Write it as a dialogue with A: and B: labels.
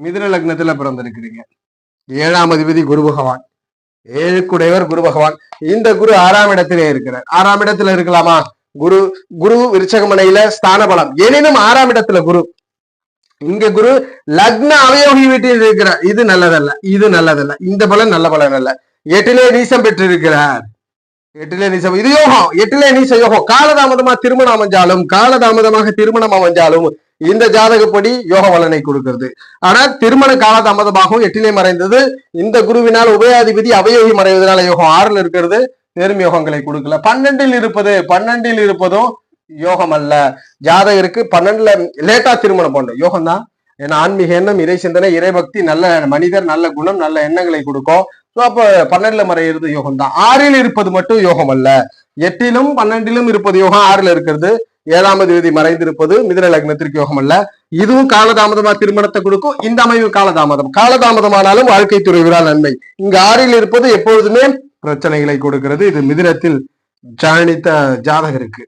A: மிதுன லக்னத்துல பிறந்திருக்கிறீங்க. 7ஆம் அதிபதி குரு பகவான், 7க்குடையவர் குரு பகவான். இந்த குரு 6ஆம் இடத்திலே இருக்கிறார். 6ஆம் இடத்துல இருக்கலாமா? குரு குரு விருச்சகமனையில ஸ்தான பலம், எனினும் 6ஆம் இடத்துல குரு. இங்க குரு லக்ன அவயோகி வீட்டில் இருக்கிறார். இது நல்லதல்ல, இது நல்லதல்ல, இந்த பலன் நல்ல பலன் அல்ல. 8லே நீசம் பெற்றிருக்கிறார். 8லே நீசம், இது யோகம். 8லே நீச யோகம். காலதாமதமா திருமணம் அமைஞ்சாலும், காலதாமதமாக திருமணம் அமைஞ்சாலும் இந்த ஜாதகப்படி யோக பலனை கொடுக்கிறது. ஆனா திருமண காலதாமதமாகவும் 8லே மறைந்தது. இந்த குருவினால் உபயாதிபதி அவயோகி மறைவதனால யோகம் 6ல் இருக்கிறது, பெரும் யோகங்களை கொடுக்கல. 12ல் இருப்பதும் யோகம் அல்ல. ஜாதகருக்கு 12ல லேட்டா திருமணம் போன்ற யோகம் தான். ஏன்னா ஆன்மீக எண்ணம், இறை சிந்தனை, இறைபக்தி, நல்ல மனிதர், நல்ல குணம், நல்ல எண்ணங்களை கொடுக்கும். அப்ப 12ல மறையிறது யோகம் தான். 6ல் இருப்பது மட்டும் யோகம் அல்ல. 8லும் 12லும் இருப்பது யோகம், 6ல் இருக்கிறது 7ஆம் அதிபதி மறைந்திருப்பது மிதுன லக்னத்திற்கு யோகம் அல்ல. இதுவும் காலதாமதமா திருமணத்தை கொடுக்கும். இந்த அமைவு காலதாமதமானாலும் வாழ்க்கை துறைவரால் நன்மை. இங்க 6ல் இருப்பது எப்பொழுதுமே பிரச்சனைகளை கொடுக்கிறது. இது மிதுனத்தில் ஜானித்த ஜாதகருக்கு.